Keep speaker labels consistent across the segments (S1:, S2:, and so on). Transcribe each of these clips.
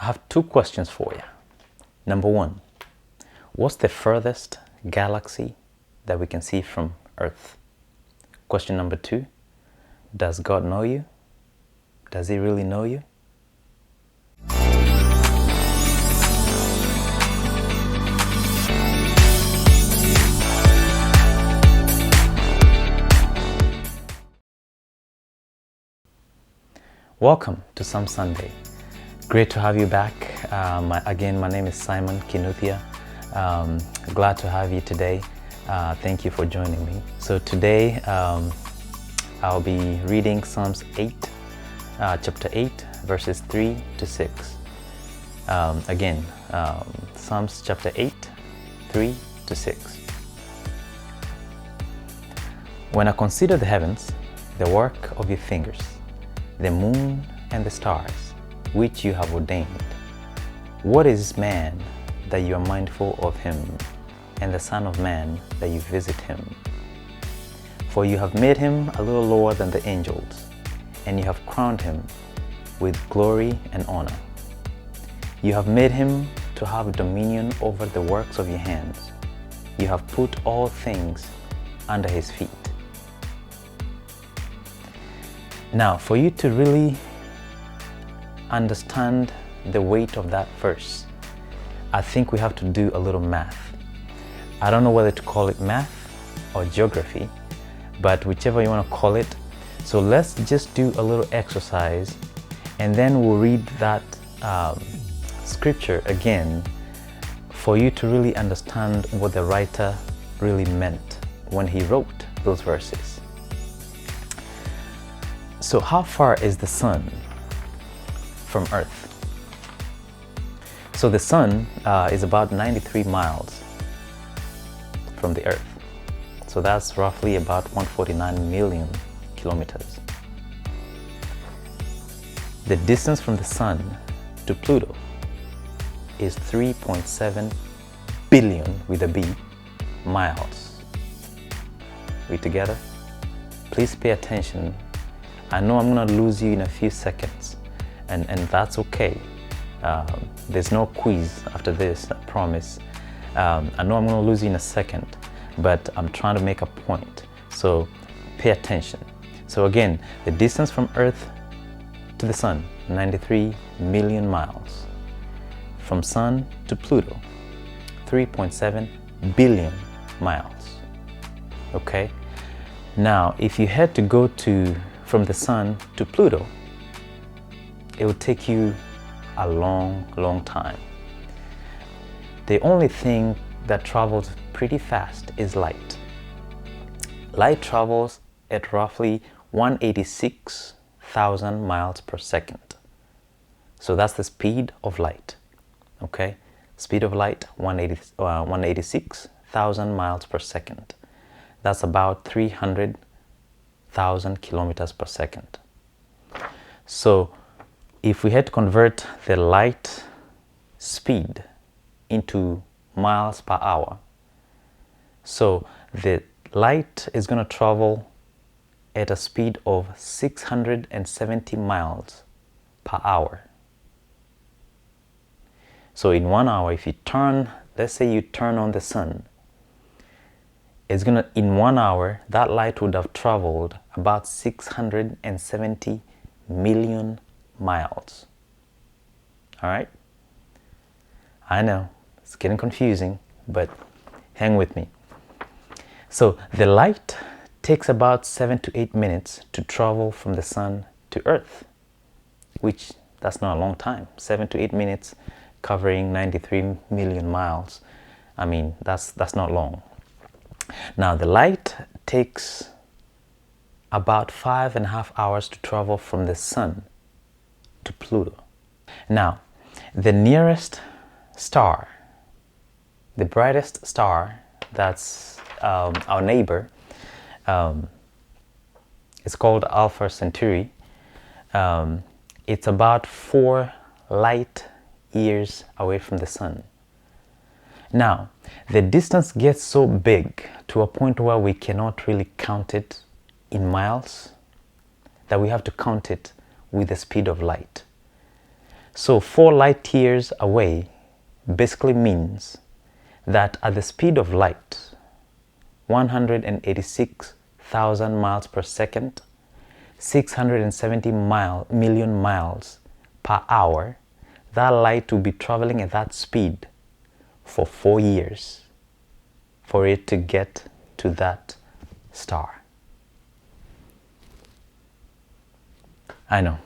S1: I have two questions for you. Number one, what's the furthest galaxy that we can see from Earth? Question number two, does God know you? Does He really know you? Welcome to Some Sunday. Great to have you back. My name is Simon Kinuthia. Glad to have you today. Thank you for joining me. So today I'll be reading Psalms 8, chapter 8, verses 3 to 6. Psalms chapter 8, 3 to 6. When I consider the heavens, the work of your fingers, the moon and the stars, which you have ordained. What is man that you are mindful of him, and the Son of Man that you visit him? For you have made him a little lower than the angels, and you have crowned him with glory and honor. You have made him to have dominion over the works of your hands. You have put all things under his feet. Now, for you to really understand the weight of that verse, I think we have to do a little math. I don't know whether to call it math or geography, but whichever you want to call it. So let's just do a little exercise, and then we'll read that scripture again for you to really understand what the writer really meant when he wrote those verses. So how far is the sun from Earth? So the sun is about 93 miles from the Earth. So that's roughly about 149 million kilometers. The distance from the sun to Pluto is 3.7 billion with a B miles. We together? Please pay attention. I know I'm gonna lose you in a few seconds, and that's okay. There's no quiz after this, I promise. I know I'm gonna lose you in a second, but I'm trying to make a point, so pay attention. So again, the distance from Earth to the Sun, 93 million miles. From Sun to Pluto, 3.7 billion miles. Okay? Now, if you had to go from the Sun to Pluto, it would take you a long time. The only thing that travels pretty fast is light. Light travels at roughly 186,000 miles per second. So that's the speed of light. Okay? Speed of light, 186,000 miles per second. That's about 300,000 kilometers per second. So if we had to convert the light speed into miles per hour, so the light is going to travel at a speed of 670 miles per hour. So in 1 hour, if you let's say you turn on the sun, in 1 hour, that light would have traveled about 670 million miles. All right? I know, it's getting confusing, but hang with me. So the light takes about 7 to 8 minutes to travel from the sun to Earth, which that's not a long time. 7 to 8 minutes covering 93 million miles. I mean, that's not long. Now, the light takes about 5.5 hours to travel from the sun to Pluto. Now, the nearest star, the brightest star, that's our neighbor, it's called Alpha Centauri. It's about 4 light years away from the sun. Now, the distance gets so big to a point where we cannot really count it in miles, that we have to count it with the speed of light. So 4 light years away basically means that at the speed of light, 186,000 miles per second, 670 million miles per hour, that light will be traveling at that speed for 4 years for it to get to that star. I know.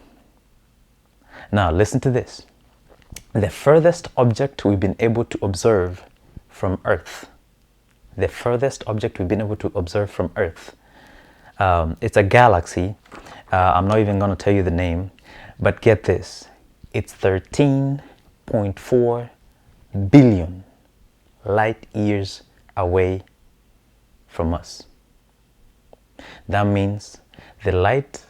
S1: Now listen to this. The furthest object we've been able to observe from Earth, it's a galaxy. I'm not even going to tell you the name, but get this. It's 13.4 billion light years away from us. That means the light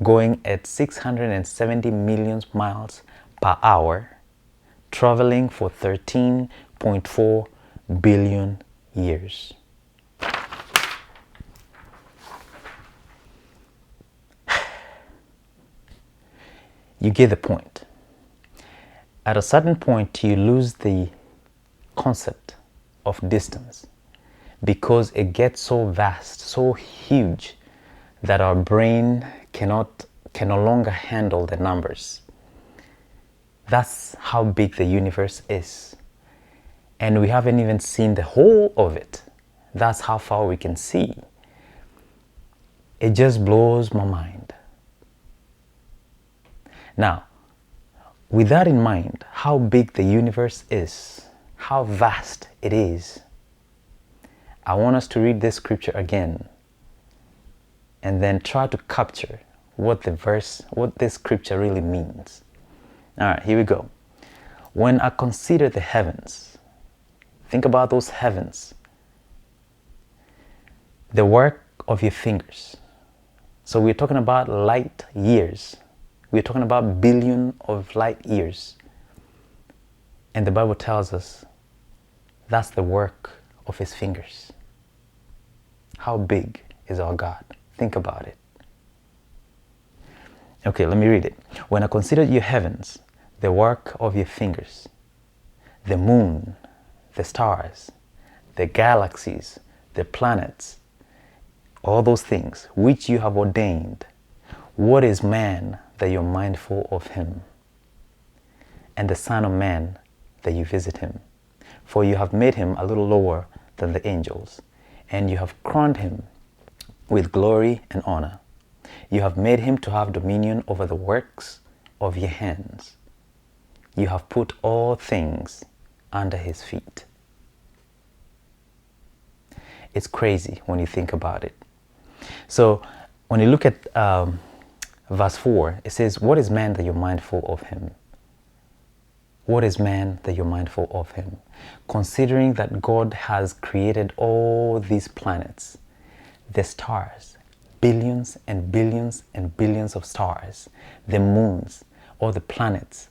S1: going at 670 million miles per hour, traveling for 13.4 billion years. You get the point. At a certain point, you lose the concept of distance because it gets so vast, so huge, that our brain can no longer handle the numbers. That's how big the universe is. And we haven't even seen the whole of it. That's how far we can see. It just blows my mind. Now, with that in mind, how big the universe is, how vast it is, I want us to read this scripture again and then try to capture what this scripture really means. All right, here we go. When I consider the heavens, think about those heavens, the work of your fingers. So we're talking about light years. We're talking about billion of light years. And the Bible tells us that's the work of his fingers. How big is our God? Think about it. Okay, let me read it. When I consider your heavens, the work of your fingers, the moon, the stars, the galaxies, the planets, all those things which you have ordained, what is man that you're mindful of him? And the Son of Man that you visit him? For you have made him a little lower than the angels, and you have crowned him with glory and honor. You have made him to have dominion over the works of your hands. You have put all things under his feet. It's crazy when you think about it. So when you look at verse 4, it says, what is man that you're mindful of him? What is man that you're mindful of him? Considering that God has created all these planets, the stars, billions and billions and billions of stars, the moons, all the planets,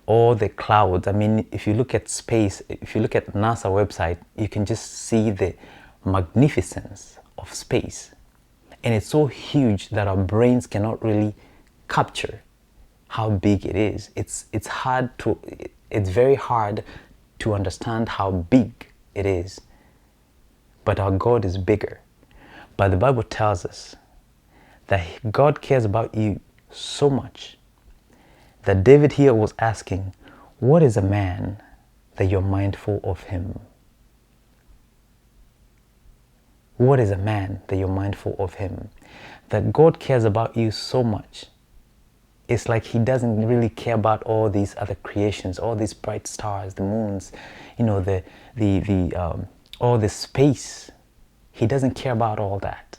S1: all the clouds. I mean, if you look at space, if you look at NASA website, you can just see the magnificence of space. And it's so huge that our brains cannot really capture how big it is. It's very hard to understand how big it is. But our God is bigger. But the Bible tells us that God cares about you so much that David here was asking, what is a man that you're mindful of him? What is a man that you're mindful of him? That God cares about you so much. It's like he doesn't really care about all these other creations, all these bright stars, the moons, all the space. He doesn't care about all that.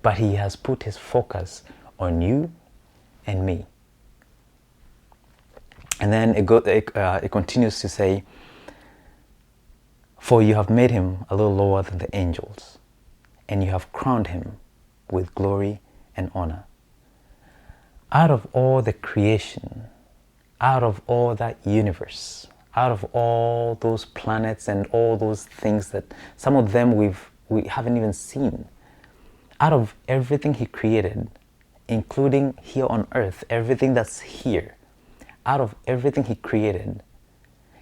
S1: But he has put his focus on you and me. And then it continues to say, for you have made him a little lower than the angels, and you have crowned him with glory and honor. Out of all the creation, out of all that universe, out of all those planets and all those things that some of them we haven't even seen, out of everything he created, including here on earth, everything that's here, Out of everything he created,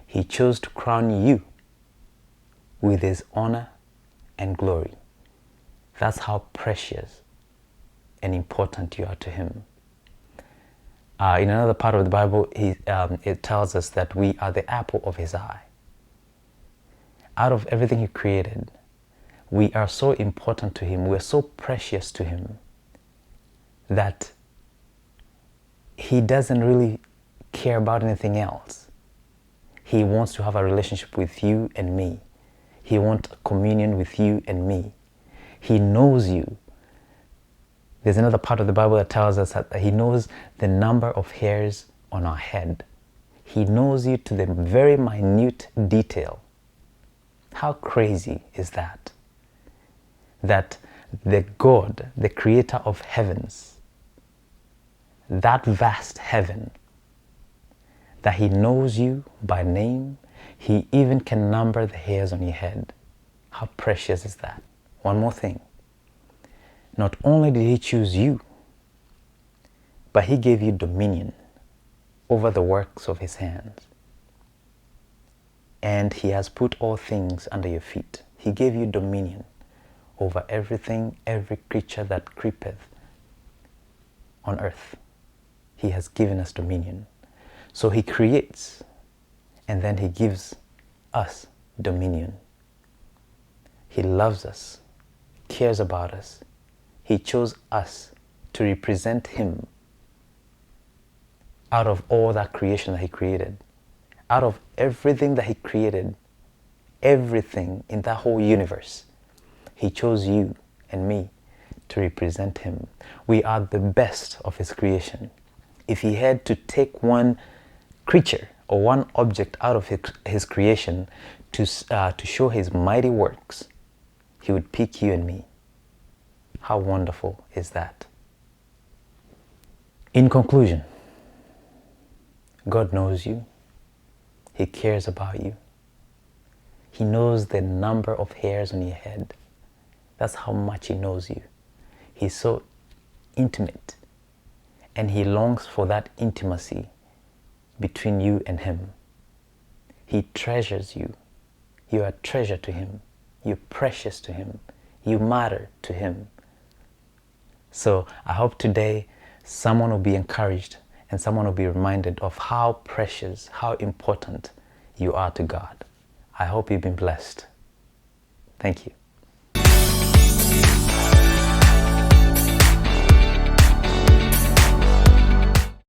S1: he chose to crown you with his honor and glory. That's how precious and important you are to him. In another part of the Bible, it tells us that we are the apple of his eye. Out of everything he created, we are so important to him, we're so precious to him, that he doesn't really care about anything else. He wants to have a relationship with you and me. He wants communion with you and me. He knows you. There's another part of the Bible that tells us that he knows the number of hairs on our head. He knows you to the very minute detail. How crazy is that? That the God, the creator of heavens, that vast heaven, that he knows you by name, he even can number the hairs on your head. How precious is that? One more thing. Not only did he choose you, but he gave you dominion over the works of his hands. And he has put all things under your feet. He gave you dominion over everything, every creature that creepeth on earth. He has given us dominion. So he creates, and then he gives us dominion. He loves us, cares about us. He chose us to represent him out of all that creation that he created. Out of everything that he created, everything in that whole universe, he chose you and me to represent him. We are the best of his creation. If he had to take one creature or one object out of his creation to show his mighty works, he would pick you and me. How wonderful is that? In conclusion, God knows you. He cares about you. He knows the number of hairs on your head. That's how much he knows you. He's so intimate, and he longs for that intimacy between you and him. He treasures you. You are a treasure to him. You're precious to him. You matter to him. So I hope today someone will be encouraged and someone will be reminded of how precious, how important you are to God. I hope you've been blessed. Thank you.